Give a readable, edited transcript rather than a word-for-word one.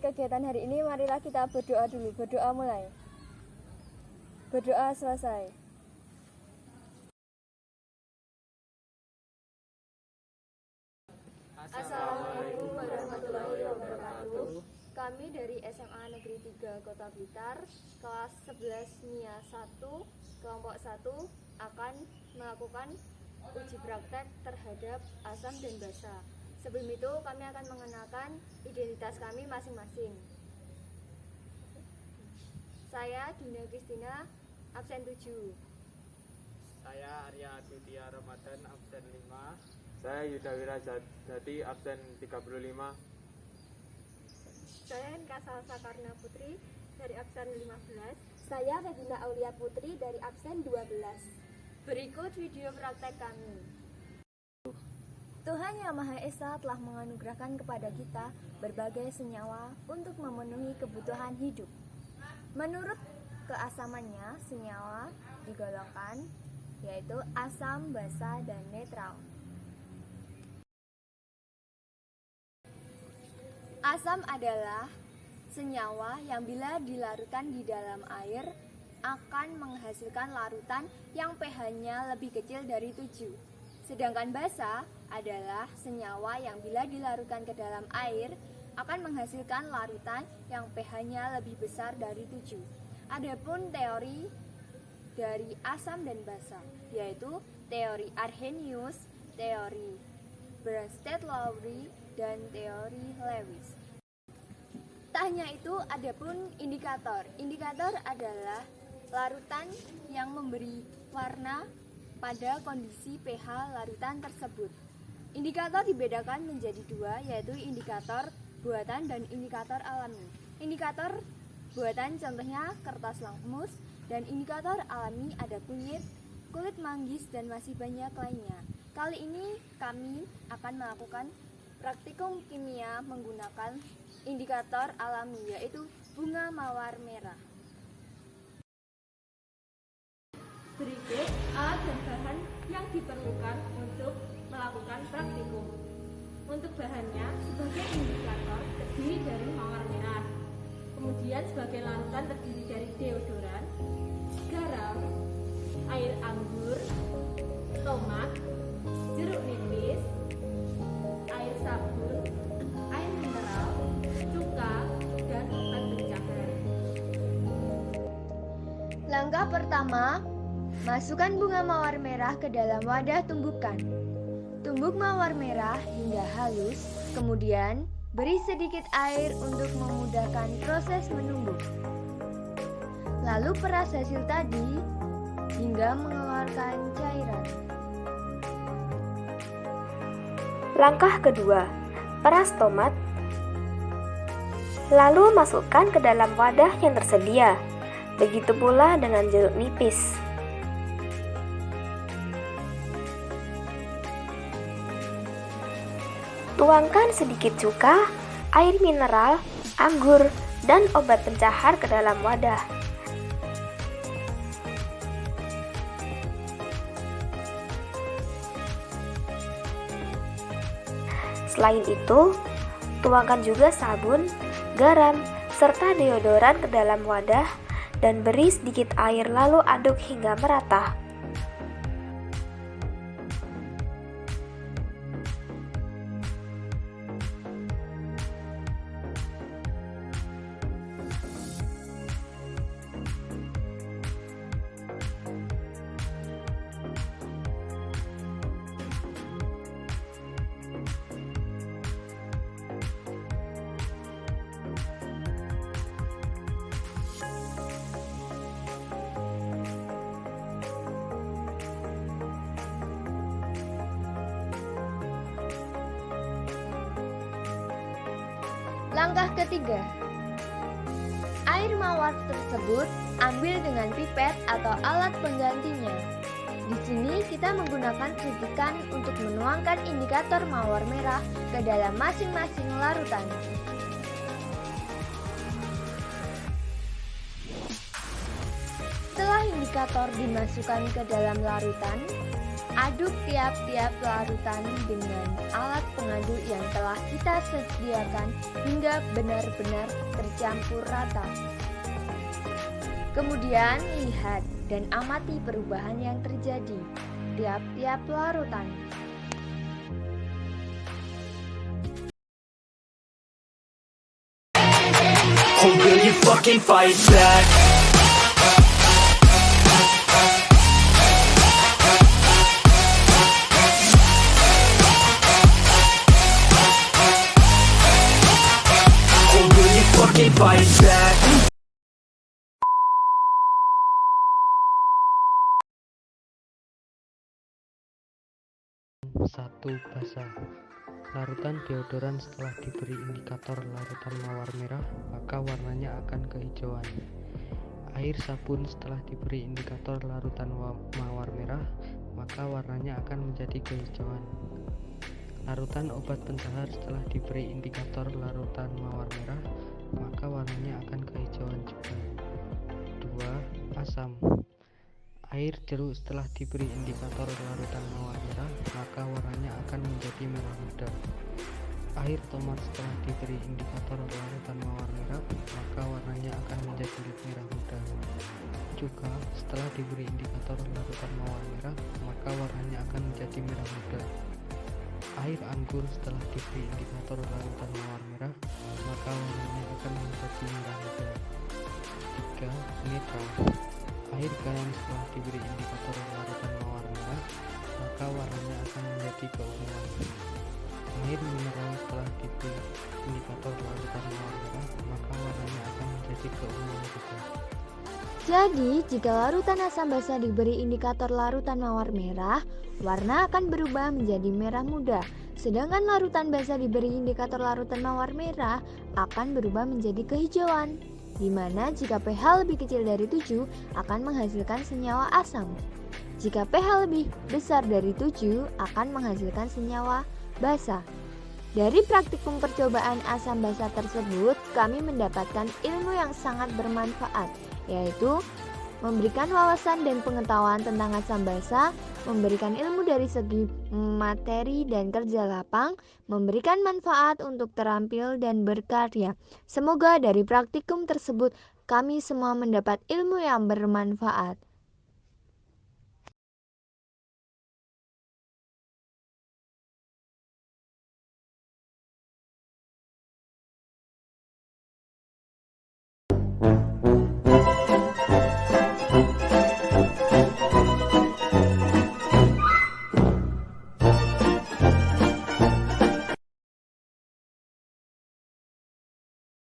kegiatan hari ini, marilah kita berdoa dulu. Berdoa mulai. Berdoa selesai. Assalamualaikum warahmatullahi wabarakatuh. Kami dari SMA Negeri 3 Kota Blitar, kelas 11 MIA 1, kelompok 1 akan melakukan uji praktek terhadap asam dan basa. Sebelum itu kami akan mengenalkan identitas kami masing-masing. Saya Dina Kristina, absen 7. Saya Arya Aditya Ramadan, absen 5. Saya Yudhawira Jati, absen 35. Saya Enka Salsa Karna Putri dari absen 15. Saya Regina Aulia Putri dari absen 12. Berikut video praktek kami. Tuhan Yang Maha Esa telah menganugerahkan kepada kita berbagai senyawa untuk memenuhi kebutuhan hidup. Menurut keasamannya, senyawa digolongkan yaitu asam, basa, dan netral. Asam adalah senyawa yang bila dilarutkan di dalam air akan menghasilkan larutan yang pH-nya lebih kecil dari 7. Sedangkan basa adalah senyawa yang bila dilarutkan ke dalam air akan menghasilkan larutan yang pH-nya lebih besar dari 7. Adapun teori dari asam dan basa, yaitu teori Arrhenius, teori Bronsted-Lowry, dan teori Lewis. Tak hanya itu, adapun indikator. Indikator adalah larutan yang memberi warna pada kondisi pH larutan tersebut. Indikator dibedakan menjadi dua, yaitu indikator buatan dan indikator alami. Indikator buatan contohnya kertas lakmus, dan indikator alami ada kulit manggis, dan masih banyak lainnya. Kali ini kami akan melakukan praktikum kimia menggunakan indikator alami, yaitu bunga mawar merah. Berikut alat dan bahan yang diperlukan untuk melakukan praktikum. Untuk bahannya, sebagai indikator terdiri dari mawar merah. Kemudian sebagai larutan terdiri dari deodoran, garam, air anggur, tomat, jeruk nipis, air sabun, air mineral, cuka, dan obat pencahar. Langkah pertama, masukkan bunga mawar merah ke dalam wadah tumbukan. Tumbuk mawar merah hingga halus, kemudian beri sedikit air untuk memudahkan proses menumbuk. Lalu peras hasil tadi hingga mengeluarkan cairan. Langkah kedua, peras tomat. Lalu masukkan ke dalam wadah yang tersedia. Begitu pula dengan jeruk nipis. Tuangkan sedikit cuka, air mineral, anggur, dan obat pencahar ke dalam wadah. Selain itu, tuangkan juga sabun, garam, serta deodoran ke dalam wadah dan beri sedikit air lalu aduk hingga merata. Langkah ketiga, air mawar tersebut ambil dengan pipet atau alat penggantinya. Di sini kita menggunakan kritikan untuk menuangkan indikator mawar merah ke dalam masing-masing larutan. Setelah indikator dimasukkan ke dalam larutan, Aduk tiap-tiap larutan dengan alat pengaduk yang telah kita sediakan hingga benar-benar tercampur rata. Kemudian lihat dan amati perubahan yang terjadi tiap-tiap larutan. Or will you fucking fight back? Or will you fucking fight back? Satu, basah. Larutan deodoran setelah diberi indikator larutan mawar merah, maka warnanya akan kehijauan. Air sabun setelah diberi indikator larutan mawar merah, maka warnanya akan menjadi kehijauan. Larutan obat pencahar setelah diberi indikator larutan mawar merah, maka warnanya akan kehijauan juga. 2. Asam. Air jeruk setelah diberi indikator larutan mawar merah, maka warnanya akan menjadi merah muda. Air tomat setelah diberi indikator larutan mawar merah, maka warnanya akan menjadi merah muda. Juga setelah diberi indikator larutan mawar merah, maka warnanya akan menjadi merah muda. Air anggur setelah diberi indikator larutan mawar merah, maka warnanya akan menjadi merah muda. 3. Netral. Air garam setelah diberi indikator larutan mawar merah, maka warnanya akan menjadi keunguan. Air mineral setelah diberi indikator larutan mawar merah, maka warnanya akan menjadi keunguan juga. Jadi, jika larutan asam basa diberi indikator larutan mawar merah, warna akan berubah menjadi merah muda. Sedangkan larutan basa diberi indikator larutan mawar merah akan berubah menjadi kehijauan, di mana jika pH lebih kecil dari 7 akan menghasilkan senyawa asam. Jika pH lebih besar dari 7 akan menghasilkan senyawa basa. Dari praktikum percobaan asam basa tersebut, kami mendapatkan ilmu yang sangat bermanfaat, yaitu memberikan wawasan dan pengetahuan tentang asam basa, memberikan ilmu dari segi materi dan kerja lapang, memberikan manfaat untuk terampil dan berkarya. Semoga dari praktikum tersebut kami semua mendapat ilmu yang bermanfaat.